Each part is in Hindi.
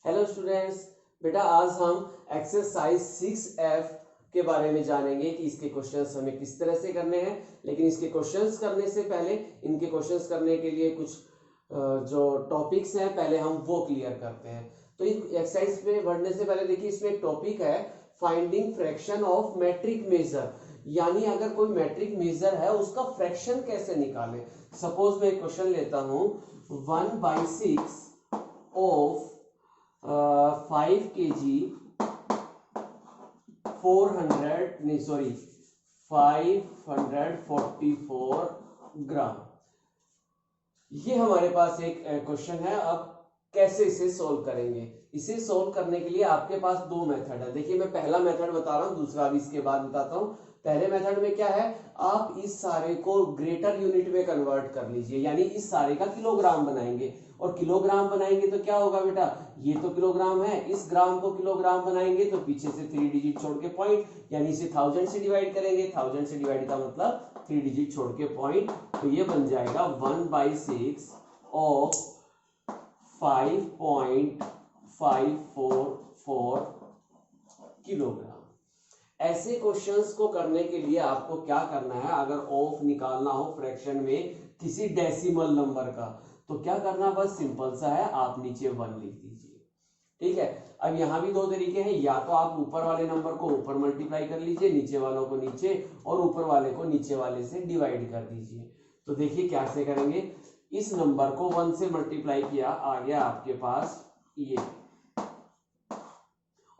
हेलो स्टूडेंट्स, बेटा आज हम एक्सरसाइज 6F के बारे में जानेंगे कि इसके क्वेश्चंस हमें किस तरह से करने हैं। लेकिन इसके क्वेश्चंस करने से पहले इनके क्वेश्चंस करने के लिए कुछ जो टॉपिक्स हैं पहले हम वो क्लियर करते हैं। तो इस एक्सरसाइज में बढ़ने से पहले देखिए, इसमें एक टॉपिक है finding fraction of metric measure, यानी अगर कोई मैट्रिक मेजर है उसका फ्रैक्शन कैसे निकालें। सपोज मैं एक क्वेश्चन लेता हूं 1/6 ऑफ 5 kg 544 ग्राम। ये हमारे पास एक क्वेश्चन है। अब कैसे इसे सोल्व करेंगे? इसे सोल्व करने के लिए आपके पास दो मेथड है। देखिए मैं पहला मेथड बता रहा हूं, दूसरा भी इसके बाद बताता हूं। पहले मेथड में क्या है, आप इस सारे को ग्रेटर यूनिट में कन्वर्ट कर लीजिए, यानी इस सारे का किलोग्राम बनाएंगे। और किलोग्राम बनाएंगे तो क्या होगा बेटा, ये तो किलोग्राम है, इस ग्राम को किलोग्राम बनाएंगे तो पीछे से 3 डिजिट छोड़ के पॉइंट, यानी इसे 1000 से डिवाइड करेंगे। 1000 से डिवाइड का मतलब 3 डिजिट छोड़ के पॉइंट, तो ये बन जाएगा 1/6 ऑफ 5.544 किलोग्राम। ऐसे क्वेश्चंस को करने के लिए आपको क्या करना है, अगर ऑफ निकालना हो फ्रैक्शन में किसी डेसिमल नंबर का, तो क्या करना, बस सिंपल सा है, आप नीचे 1 लिख दीजिए। ठीक है। अब यहां भी दो तरीके हैं, या तो आप ऊपर वाले नंबर को ऊपर मल्टीप्लाई कर लीजिए, नीचे वालों को नीचे, और ऊपर वाले को नीचे वाले से डिवाइड कर दीजिए। तो देखिए कैसे करेंगे, इस नंबर को 1 से मल्टीप्लाई किया, आ गया आपके पास ये।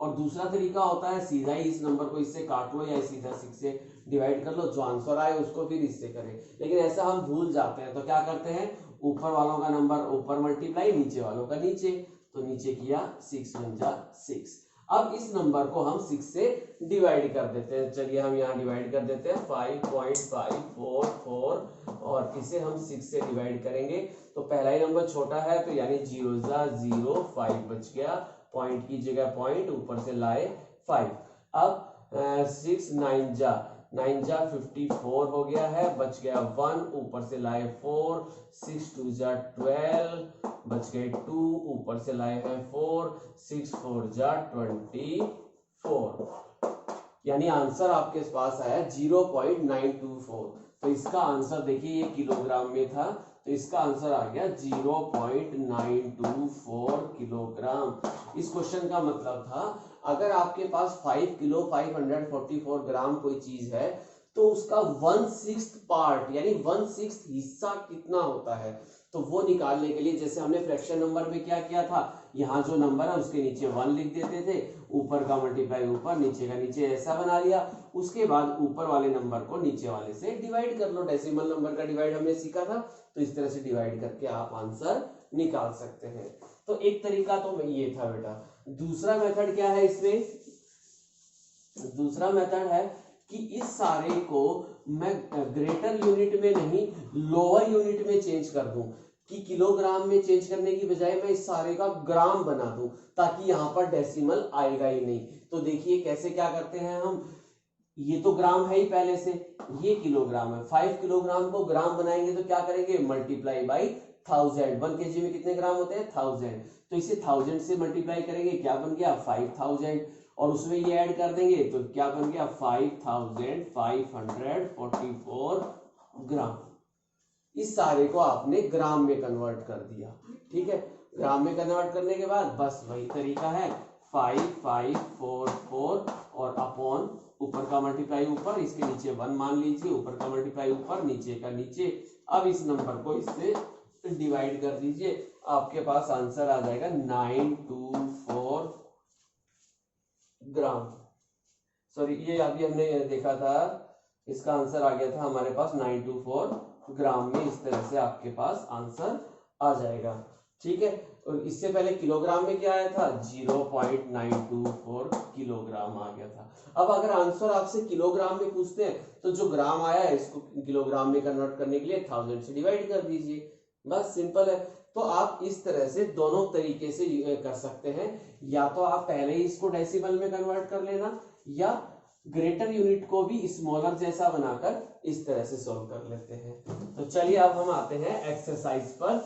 और दूसरा तरीका होता है सीधा ही इस नंबर को इससे काट लो या सीधा 6 से डिवाइड कर लो, जो आंसर आए उसको फिर इससे करें। लेकिन ऐसा हम भूल जाते हैं, तो क्या करते हैं, ऊपर वालों का नंबर ऊपर मल्टीप्लाई, नीचे वालों का नीचे। तो नीचे किया 6 1 जा 6। अब इस नंबर को हम 6 से डिवाइड कर देते हैं। चलिए हम यहाँ डिवाइड कर देते हैं 5.544, और इसे हम 6 से डिवाइड करेंगे तो पहला ही नंबर छोटा है, तो यानी 0 जा 0, 5 बच गया, पॉइंट की जगह पॉइंट, ऊपर से लाए 5। अब 6 9 जा 54 हो गया है, बच गया 1, ऊपर से लाए 4, 6 2 जा 12, बच गए 2, ऊपर से लाए हैं 4, 6 4 जा 24, यानी आंसर आपके पास आया 0.924। तो इसका आंसर देखिए, ये किलोग्राम में था, तो इसका आंसर आ गया 0.924 किलोग्राम। इस क्वेश्चन का मतलब था, अगर आपके पास 5 किलो 544 ग्राम कोई चीज है, तो उसका 1/6 पार्ट यानी 1/6 हिस्सा कितना होता है, तो वो निकालने के लिए जैसे हमने फ्रैक्शन नंबर में क्या किया था, यहाँ जो नंबर है उसके नीचे 1 लिख देते थे, ऊपर का मल्टीप्लाई ऊपर, नीचे का नीचे, ऐसा बना लिया। उसके बाद ऊपर वाले नंबर को नीचे वाले से डिवाइड कर लो, डेसिमल नंबर का डिवाइड हमने सीखा था, तो इस तरह से डिवाइड करके आप आंसर निकाल सकते हैं। तो एक तरीका तो ये था बेटा। दूसरा मेथड क्या है इसमें, दूसरा मेथड है कि इस सारे को मैं ग्रेटर यूनिट में नहीं लोअर यूनिट में चेंज कर दूं, कि किलोग्राम में चेंज करने की बजाय मैं इस सारे का ग्राम बना दूं, ताकि यहां पर डेसिमल आएगा ही नहीं। तो देखिए कैसे क्या करते हैं हम, ये तो ग्राम है ही पहले से, ये किलोग्राम है, 5 किलोग्राम को ग्राम बनाएंगे तो क्या करेंगे, मल्टीप्लाई बाई 1000। 1 kg में कितने ग्राम होते हैं, 1000, तो इसे 1000 से मल्टीप्लाई करेंगे, क्या बन गया 5000, और उसमें ये ऐड कर देंगे तो क्या बन गया 5544 ग्राम। इस सारे को आपने ग्राम में कन्वर्ट कर दिया। ठीक है, ग्राम में कन्वर्ट करने के बाद बस वही तरीका है, 5544 और अपॉन ऊपर का मल्टीप्लाई ऊपर, इसके नीचे 1 मान लीजिए, ऊपर का मल्टीप्लाई ऊपर, नीचे का नीचे। अब इस नंबर को इससे डिवाइड कर दीजिए, आपके पास आंसर आ जाएगा 924 ग्राम। सॉरी, ये अभी हमने देखा था, इसका आंसर आ गया था हमारे पास 924 ग्राम में। इस तरह से आपके पास आंसर आ जाएगा। ठीक है, और इससे पहले किलोग्राम में क्या आया था, 0.924 किलोग्राम आ गया था। अब अगर आंसर आपसे किलोग्राम में पूछते हैं, तो जो ग्राम आया है इसको किलोग्राम में कन्वर्ट करने के लिए 1000 से डिवाइड कर दीजिए, बस सिंपल है। तो आप इस तरह से दोनों तरीके से कर सकते हैं, या तो आप पहले ही इसको डेसिमल में कन्वर्ट कर लेना, या ग्रेटर यूनिट को भी स्मॉलर जैसा बनाकर इस तरह से सॉल्व कर लेते हैं। तो चलिए अब हम आते हैं एक्सरसाइज पर।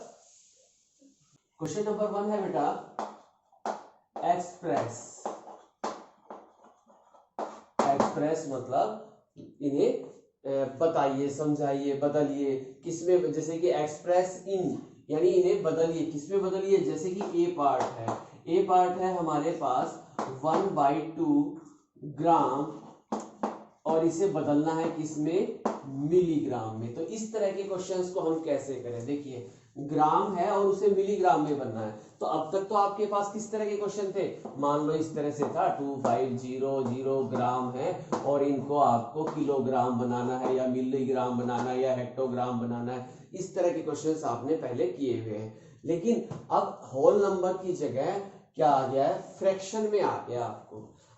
क्वेश्चन नंबर 1 है बेटा, एक्सप्रेस, एक्सप्रेस मतलब इन्हें बताइए, समझाइए, बदलिए, किसमें, जैसे कि एक्सप्रेस इन, यानी इन्हें बदलिए, किसमें बदलिए, जैसे कि ए पार्ट है, ए पार्ट है हमारे पास 1/2 ग्राम और इसे बदलना है किसमें, मिलीग्राम में। तो इस तरह के क्वेश्चंस को हम कैसे करें, देखिए ग्राम है और उसे मिलीग्राम में बनना है। तो अब तक तो आपके पास किस तरह के क्वेश्चन थे, मान लो इस तरह से था 2500 ग्राम है और इनको आपको किलोग्राम बनाना है या मिलीग्राम बनाना है या हेक्टोग्राम बनाना है, इस तरह के क्वेश्चंस आपने पहले किए हुए हैं। लेकिन अब होल नंबर की जगह क्या आ गया है, फ्रैक्शन में आ गया।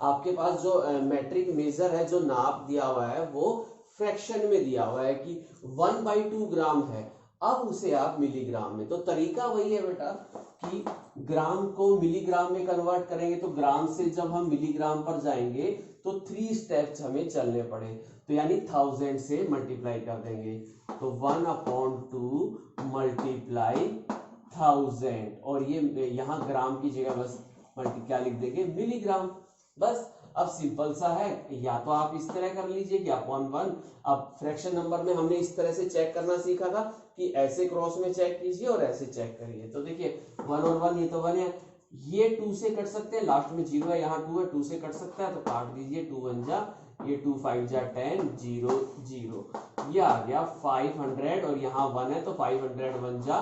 आपके पास जो मैट्रिक मेजर है, जो नाप दिया हुआ है, वो फ्रैक्शन में दिया हुआ है कि 1/2 ग्राम है, अब उसे आप मिलीग्राम में, तो तरीका वही है बेटा कि ग्राम को मिलीग्राम में कन्वर्ट करेंगे। तो ग्राम से जब हम मिलीग्राम पर जाएंगे तो 3 स्टेप्स हमें चलने पड़े, तो यानी 1000 से मल्टीप्लाई कर देंगे, तो 1/2 मल्टीप्लाई 1000, और ये यहाँ ग्राम की जगह बस क्या लिख देंगे, मिलीग्राम। बस अब सिंपल सा है, या तो आप इस तरह कर लीजिए कि अपॉन 1। अब फ्रैक्शन नंबर में हमने इस तरह से चेक करना सीखा था कि ऐसे क्रॉस में चेक कीजिए और ऐसे चेक करिए। तो देखिए 1 और 1 ये तो 1 है, ये 2 से कट सकते हैं, लास्ट में 0 है, यहाँ 2 है, 2 से कट सकता है तो काट दीजिए, 2 1 जा, ये 2 5 जा 10, 0 0, ये आ गया 500 और यहाँ 1 है तो 500 1 जा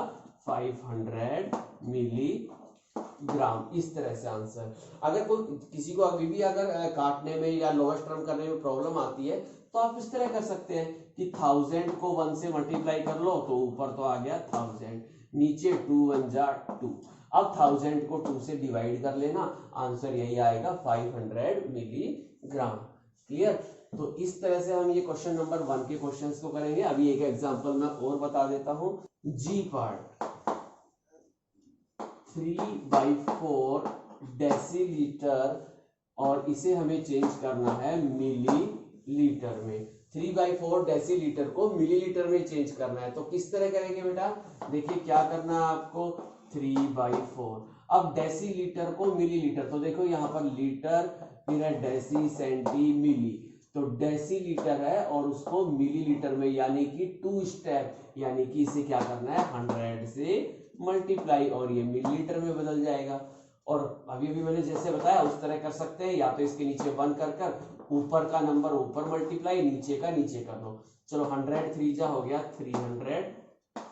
500 मिलीग्राम। इस तरह से आंसर। अगर कोई किसी को अभी भी अगर काटने में या लोएस्ट टर्म करने में प्रॉब्लम आती है तो आप इस तरह कर सकते हैं कि 1000 को 1 से मल्टीप्लाई कर लो तो ऊपर तो आ गया 1000, नीचे 2 1 जा 2, अब 1000 को 2 से डिवाइड कर लेना, आंसर यही आएगा 500 मिलीग्राम। क्लियर। तो इस तरह से हम ये क्वेश्चन नंबर 1 के क्वेश्चंस को करेंगे। अभी एक एग्जांपल मैं और बता देता हूं, जी पार्ट 3/4 डेसीलीटर और इसे हमें चेंज करना है मिलीलीटर में। 3/4 डेसीलीटर को मिलीलीटर में चेंज करना है, तो किस तरह करेंगे बेटा, देखिए क्या करना है आपको, 3/4, अब डेसीलीटर को मिलीलीटर, तो देखो यहाँ पर लीटर, फिर है डेसी, सेंटी, मिली, तो डेसीलीटर है और उसको मिलीलीटर में, यानी कि 2 स्टेप, यानी कि इसे क्या करना है 100 से मल्टीप्लाई और ये मिलीलीटर में बदल जाएगा। और अभी अभी मैंने जैसे बताया उस तरह कर सकते हैं, या तो इसके नीचे 1 कर कर ऊपर का नंबर ऊपर मल्टीप्लाई, नीचे का नीचे कर दो। चलो 100 3 जा हो गया 300,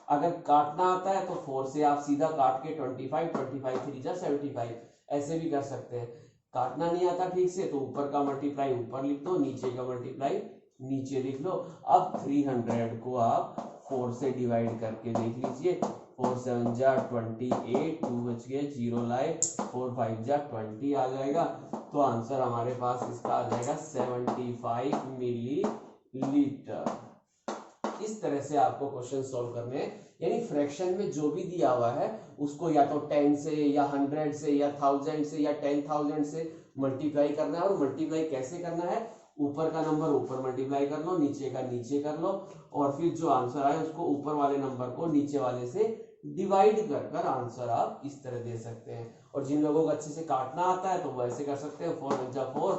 अगर काटना आता है तो 4 से आप सीधा काट के 25 25 3 जा 75, ऐसे भी कर सकते हैं। काटना नहीं आता ठीक से तो ऊपर का मल्टीप्लाई ऊपर लिख दो, नीचे का मल्टीप्लाई नीचे लिख लो। अब 300 को आप 4 से डिवाइड करके देख लीजिए, 4 7 जा 28, 2 बच गए, 0 लाए, 4 5 जा 20 आ जाएगा। तो आंसर हमारे पास इसका आ जाएगा 75 मिलीलीटर। इस तरह से आपको क्वेश्चन सॉल्व करने हैं, यानी फ्रैक्शन में जो भी दिया हुआ है उसको या तो 10 से या 100 से या 1000 से या 10,000 से मल्टीप्लाई करना है। और मल्टीप्लाई कैसे करना है, ऊपर का नंबर ऊपर मल्टीप्लाई कर लो, नीचे का नीचे कर लो, और फिर जो आंसर आए उसको ऊपर वाले नंबर को नीचे वाले से डिवाइड कर कर आंसर आप इस तरह दे सकते हैं। और जिन लोगों को अच्छे से काटना आता है तो वो ऐसे कर सकते हैं, 4 1 जा 4,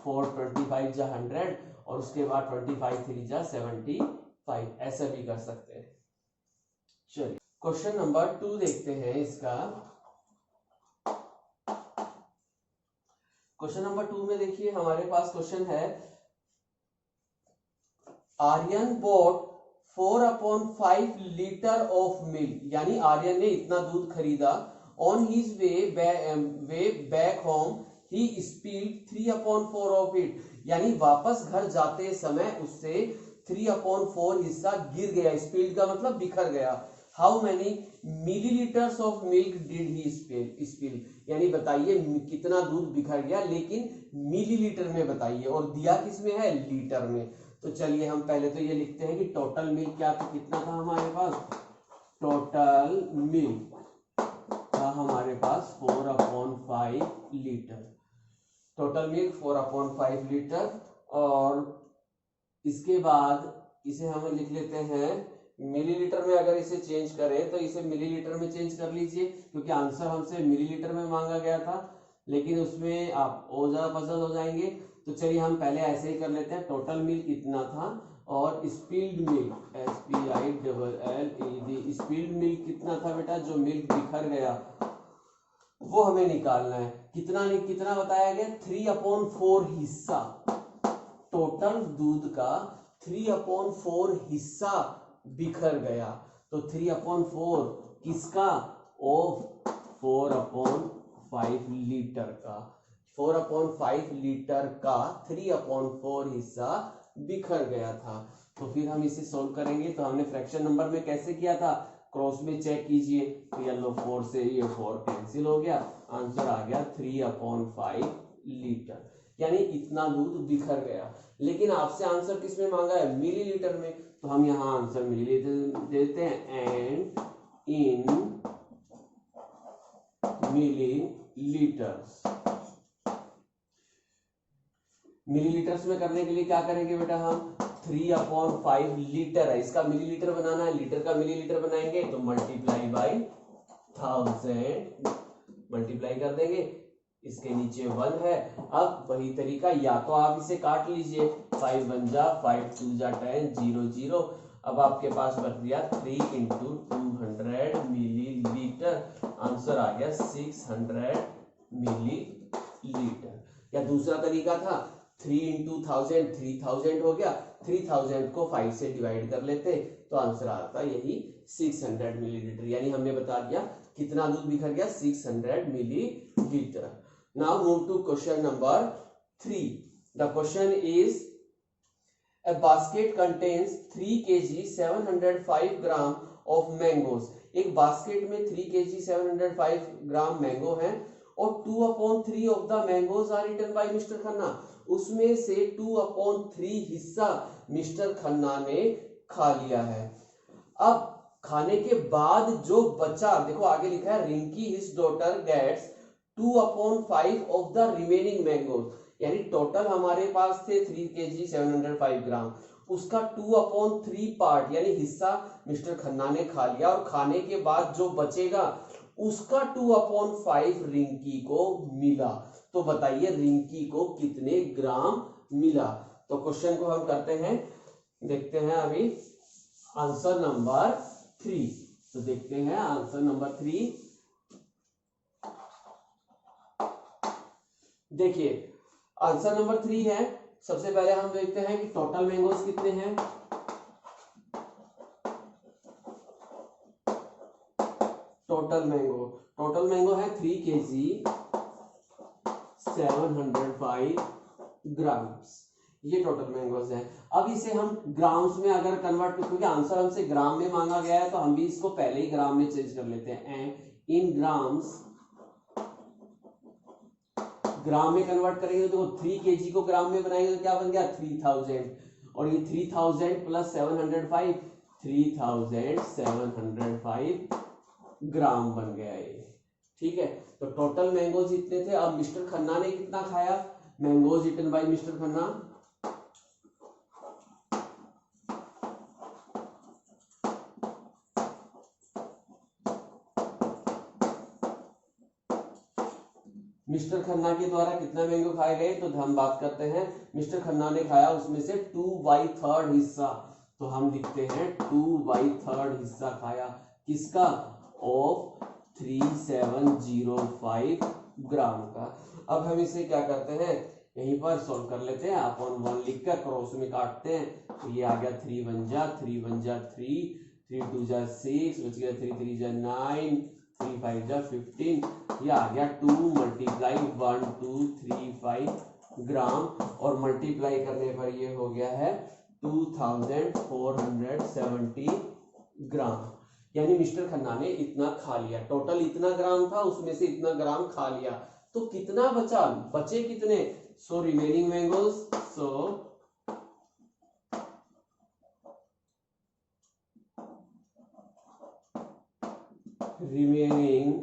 4 25 जा 100 और उसके बाद 25 3 जा 75, ऐसा भी कर सकते हैं। चलिए क्वेश्चन नंबर 2 देखते हैं इसका। क्वेश्चन नंबर 2 में देखिए हमारे पास क्वेश्चन है, Aryan bought 4/5 litre of milk, यानी आर्यन ने इतना दूध खरीदा। On his way back home he spilled 3/4 of इट, यानी वापस घर जाते समय उससे 3/4 हिस्सा गिर गया। स्पिल्ड का मतलब बिखर गया। How many millilitres of milk did he spill, यानी बताइए कितना दूध बिखर गया, लेकिन मिलीलीटर में बताइए, और दिया किसमें है, लीटर में। तो चलिए हम पहले तो ये लिखते हैं कि टोटल मिल्क क्या था, कितना था हमारे पास, टोटल मिल्क था हमारे पास 4/5 लीटर, टोटल मिल्क 4/5 लीटर। और इसके बाद इसे हम लिख लेते हैं मिलीलीटर में। अगर इसे चेंज करें तो इसे मिलीलीटर में चेंज कर लीजिए, क्योंकि आंसर हमसे मिलीलीटर में मांगा गया था। लेकिन उसमें आप और ज्यादा पजल हो जाएंगे। तो चलिए हम पहले ऐसे ही कर लेते हैं। टोटल मिल्क इतना था और spilled milk SPILLED spilled milk कितना था बेटा, जो मिल्क बिखर गया वो हमें निकालना है। कितना बताया गया, 3/4 हिस्सा। टोटल दूध का 3/4 हिस्सा बिखर गया। तो 3/4 किसका, ऑफ 4/5 लीटर का। 4/5 लीटर का 3/4 हिस्सा बिखर गया था। तो फिर हम इसे सोल्व करेंगे। तो हमने फ्रैक्शन नंबर में कैसे किया था, क्रॉस में चेक कीजिए। तो येलो 4 से ये 4 कैंसिल हो गया, आंसर आ गया 3/5 लीटर, यानी इतना दूध बिखर गया। लेकिन आपसे आंसर किस में मांगा है, मिलीलीटर में। तो हम यहाँ आंसर मिलीलीटर देते हैं, एंड इन मिलीलीटर्स। मिलीलीटर्स में करने के लिए क्या करेंगे बेटा, हम 3/5 लीटर है, इसका मिलीलीटर बनाना है, लीटर का मिलीलीटर बनाएंगे तो मल्टीप्लाई बाय 1000 मल्टीप्लाई कर देंगे, इसके नीचे 1 है। अब वही तरीका, या तो आप इसे काट लीजिए, 5 1 जा 5 2 जा 10 0 0। अब आपके पास बच गया 3 × 200 मिलीलीटर, आंसर आ गया 600 मिलीलीटर। या दूसरा तरीका था 3 × 1000 3000 हो गया, 3000 को 5 से डिवाइड कर लेते तो आंसर आता यही 600 मिलीलीटर। यानी हमने बता दिया कितना दूध बिखर गया, 600 millilitre. Now move to question number 3। The question is a basket contains 3 kg 705 gram of mangoes। एक बास्केट में 3 kg 705 ग्राम मैंगो है और 2/3 of the mangoes are eaten by Mr. Khanna. उसमें से 2/3 हिस्सा मिस्टर खन्ना ने खा लिया है। अब खाने के बाद जो बचा, देखो आगे लिखा है Rinki his daughter gets 2/5 of the remaining mangoes, यानी टोटल हमारे पास थे 3 kg 705 ग्राम, उसका 2/3 पार्ट यानी हिस्सा मिस्टर खन्ना ने खा लिया, और खाने के बाद जो बचेगा उसका 2/5 रिंकी को मिला। तो बताइए रिंकी को कितने ग्राम मिला। तो क्वेश्चन को हम करते हैं, देखते हैं अभी आंसर नंबर 3। तो देखते हैं आंसर नंबर 3। देखिए आंसर नंबर 3 है। सबसे पहले हम देखते हैं कि टोटल मैंगोज कितने हैं। टोटल मैंगो है 3 kg 705 ग्राम्स, ये टोटल मैंगोज है। अब इसे हम ग्राम्स में अगर कन्वर्ट, क्योंकि आंसर हमसे ग्राम में मांगा गया है तो हम भी इसको पहले ही ग्राम में चेंज कर लेते हैं। एंड इन ग्राम्स, ग्राम में कन्वर्ट करेंगे तो 3 kg को ग्राम में बनाएंगे तो क्या बन गया 3000, और ये 3000 प्लस 705 3705 ग्राम बन गया ये। ठीक है, तो टोटल मैंगोज इतने थे। अब मिस्टर खन्ना ने कितना खाया, mangoes eaten by mister Khanna, mister Khanna के द्वारा कितना मैंगो खाए गए, तो हम बात करते हैं मिस्टर खन्ना ने खाया उसमें से 2/3 हिस्सा। तो हम लिखते हैं 2/3 हिस्सा खाया, किसका, ऑफ 3705 ग्राम का। अब हम इसे क्या करते हैं, यहीं पर सॉल्व कर लेते हैं। अपॉन 1 लिखकर क्रॉस में काटते हैं तो ये आ गया 3 1 जा 3 1 जा 3 3 2 जा 6 बच गया 3 3 जा 9 3 5 जा 15, ये आ गया 2 × 1 2 3 5 ग्राम, और मल्टीप्लाई करने पर ये हो गया है 2470 ग्राम। यानी मिस्टर खन्ना ने इतना खा लिया, टोटल इतना ग्राम था उसमें से इतना ग्राम खा लिया। तो कितना बचा, बचे कितने, so remaining mangoes, so remaining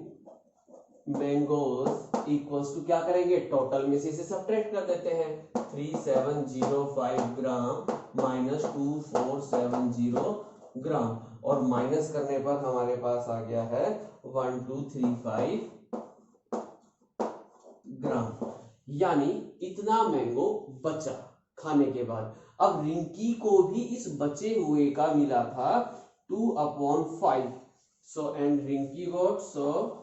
mangoes equals to, क्या करेंगे टोटल में से इसे सब्ट्रैक्ट कर देते हैं, 3705 ग्राम माइनस 2470 ग्राम, और माइनस करने पर हमारे पास आ गया है 1235 ग्राम, यानी इतना मैंगो बचा खाने के बाद। अब रिंकी को भी इस बचे हुए का मिला था 2/5, so and Rinki got, so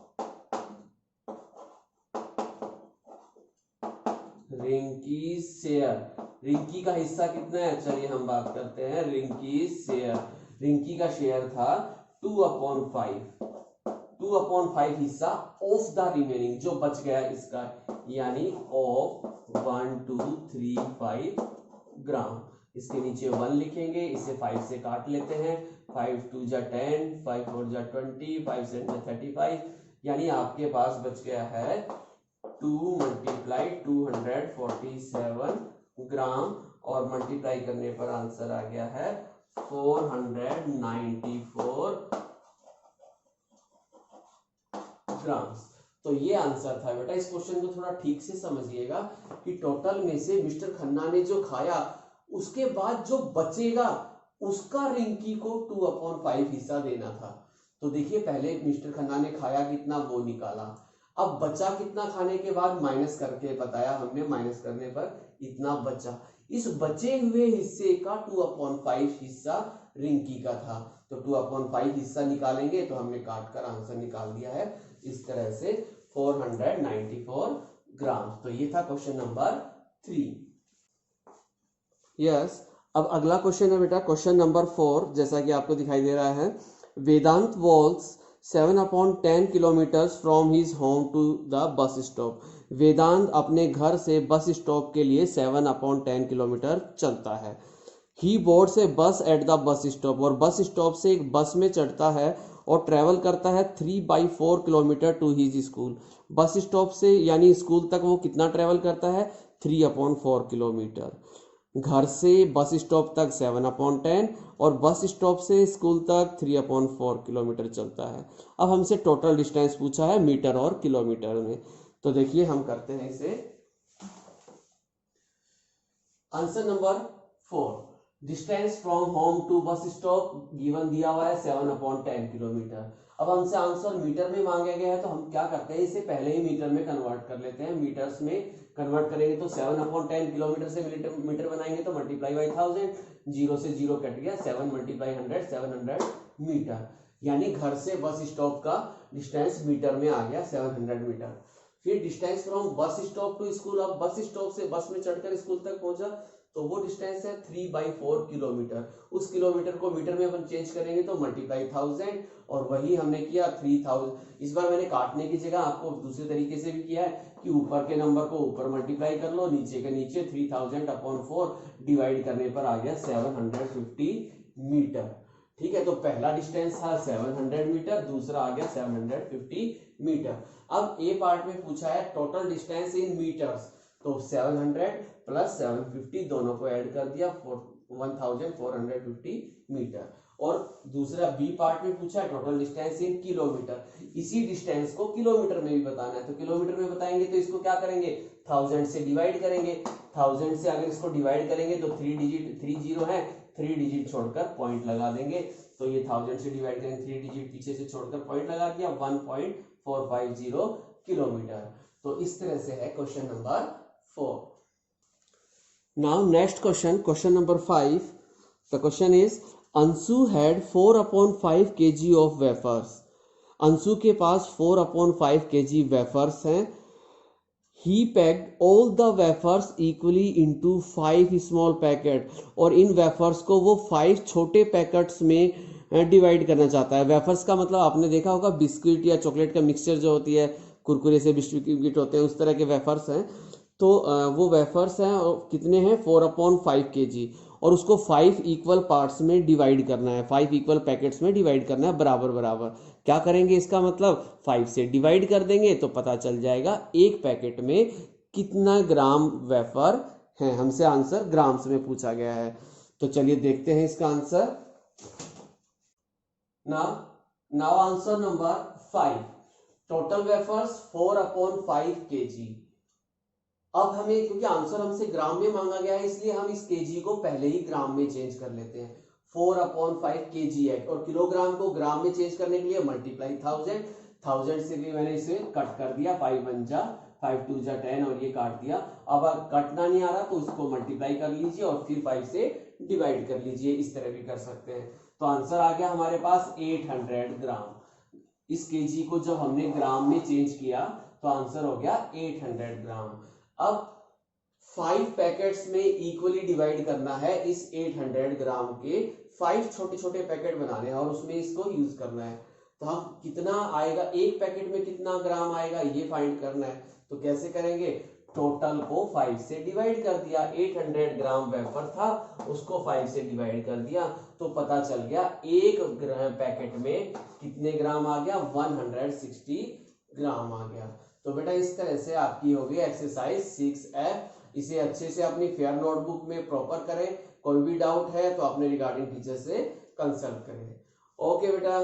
Rinki share, Rinki का हिस्सा कितना है, चलिए हम बात करते हैं रिंकी शेयर। रिंकी का शेयर था 2/5, 2/5 हिस्सा ऑफ द रिमेनिंग, जो बच गया इसका, यानी ऑफ 1 2 3 5 ग्राम। इसके नीचे 1 लिखेंगे, इसे 5 से काट लेते हैं, 5 2 जा 10, 5 4 जा 20, 5 7 जा 35, यानी आपके पास बच गया है 2 मल्टीप्लाई 247 ग्राम, और मल्टीप्लाई करने पर आंसर आ गया है 494 ग्राम्स। तो ये आंसर था बेटा। इस क्वेश्चन को थोड़ा ठीक से समझिएगा कि टोटल में से मिस्टर खन्ना ने जो खाया उसके बाद जो बचेगा उसका रिंकी को 2/5 हिस्सा देना था। तो देखिए पहले मिस्टर खन्ना ने खाया कितना वो निकाला, अब बचा कितना खाने के बाद माइनस करके बताया हमने, माइनस करने पर इतना बचा। इस बचे हुए हिस्से का 2/5 हिस्सा रिंकी का था, तो 2/5 हिस्सा निकालेंगे तो हमने काट कर आंसर निकाल दिया है इस तरह से 494 ग्राम। तो ये था क्वेश्चन नंबर 3। यस, अब अगला क्वेश्चन है बेटा क्वेश्चन नंबर 4, जैसा कि आपको दिखाई दे रहा है। Vedant walks 7/10 kilometers from his home to the bus stop. Vedant अपने घर से बस स्टॉप के लिए 7/10 किलोमीटर चलता है। ही बोर्ड्स ए बस एट द बस स्टॉप, और बस स्टॉप से एक बस में चढ़ता है और ट्रेवल करता है 3/4 kilometre to his school. Bus stop से यानी स्कूल तक वो कितना ट्रेवल करता है, 3/4 किलोमीटर। घर से बस स्टॉप तक 7/10 और बस स्टॉप से स्कूल तक 3/4 किलोमीटर चलता है। अब हमसे टोटल डिस्टेंस पूछा है मीटर और किलोमीटर में, तो देखिए हम करते हैं इसे। Answer number 4, distance from home to bus stop given दिया हुआ है 7/10 किलोमीटर। अब हमसे आंसर मीटर में मांगा गया है, तो हम क्या करते हैं इसे पहले ही मीटर में कन्वर्ट कर लेते हैं। मीटर्स में कन्वर्ट करेंगे तो 7/10 किलोमीटर से मीटर बनाएंगे तो मल्टीप्लाई बाई 1000, 0 से 0 कट गया, 7 मल्टीप्लाई 100, 700 मीटर, यानी घर से बस स्टॉप का डिस्टेंस मीटर में आ गया 700 मीटर। फिर distance from bus stop to school, अब बस स्टॉप से बस में चढ़कर स्कूल तक पहुंचा तो वो डिस्टेंस है 3/4 किलोमीटर। उस किलोमीटर को मीटर में अपन चेंज करेंगे तो मल्टीप्लाई 1000, और वही हमने किया 3000। इस बार मैंने काटने की जगह आपको दूसरे तरीके से भी किया है कि ऊपर के नंबर को ऊपर मल्टीप्लाई कर लो, नीचे के नीचे 3000/4 डिवाइड करने पर आ गया 750 मीटर। ठीक है, तो पहला डिस्टेंस था 700 मीटर, दूसरा आ गया 750 मीटर। अब ए पार्ट में पूछा है टोटल डिस्टेंस इन मीटर्स, तो 700 प्लस 750 दोनों को ऐड कर दिया 1450 मीटर। और दूसरा बी पार्ट में पूछा है टोटल डिस्टेंस इन किलोमीटर, इसी डिस्टेंस को किलोमीटर में भी बताना है, तो किलोमीटर में बताएंगे तो इसको क्या करेंगे 1000 से डिवाइड करेंगे। 1000 से अगर इसको डिवाइड करेंगे तो 3 डिजिट 3 जीरो है, 3 डिजिट छोड़कर पॉइंट लगा देंगे, तो ये 1000 से डिवाइड करेंगे 3 डिजिट पीछे से छोड़कर पॉइंट लगा दिया 1450 किलोमीटर। तो इस तरह से है question number 4। Now next question, question number 5. The question is, Ansu had 4/5 kg of wafers. Anshu के पास 4/5 kg wafers हैं। He packed all the wafers equally into 5 small packet, और इन wafers को वो 5 छोटे पैकेट्स में डिवाइड करना चाहता है। वेफर्स का मतलब आपने देखा होगा बिस्किट या चॉकलेट का मिक्सचर जो होती है, कुरकुरे से बिस्किट होते हैं, उस तरह के वेफर्स हैं। तो वो वेफर्स हैं और कितने हैं 4/5 kg, और उसको 5 इक्वल पार्ट्स में डिवाइड करना है, 5 इक्वल पैकेट्स में डिवाइड करना है बराबर बराबर। क्या करेंगे इसका मतलब 5 से डिवाइड कर देंगे तो पता चल जाएगा एक पैकेट में कितना ग्राम वेफर है। हमसे आंसर ग्राम्स में पूछा गया है, तो चलिए देखते हैं इसका answer. Now answer number 5, total wafers 4/5 kg। अब हमें क्योंकि आंसर हमसे ग्राम में मांगा गया है इसलिए हम इस केजी को पहले ही ग्राम में चेंज कर लेते हैं। 4/5 kg है, और किलोग्राम को ग्राम में चेंज करने के लिए मल्टीप्लाई 1000 से भी मैंने इसे कट कर दिया, 5 1 जा 5 2 जा 10 और ये काट दिया। अब कटना नहीं आ रहा तो इसको मल्टीप्लाई कर लीजिए और फिर 5 से डिवाइड कर लीजिए, इस तरह भी कर सकते हैं। तो आंसर आ गया हमारे पास 800 ग्राम। इस केजी को जब हमने ग्राम में चेंज किया तो आंसर हो गया 800 ग्राम। अब 5 पैकेट्स में इक्वली डिवाइड करना है इस 800 ग्राम के, 5 छोटे छोटे पैकेट बनाने हैं और उसमें इसको यूज करना है। तो हम कितना आएगा, एक पैकेट में कितना ग्राम आएगा ये फाइंड करना है। तो कैसे करेंगे, टोटल को 5 से डिवाइड कर दिया। 800 ग्राम वेफर था, उसको 5 से डिवाइड कर दिया तो पता चल गया एक पैकेट में कितने ग्राम आ गया, 160 ग्राम आ गया। तो बेटा इस तरह से आपकी होगी एक्सरसाइज 6F। इसे अच्छे से अपनी फेयर नोटबुक में प्रॉपर करें। कोई भी डाउट है तो अपने रिगार्डिंग टीचर से कंसल्ट करें। ओके बेटा।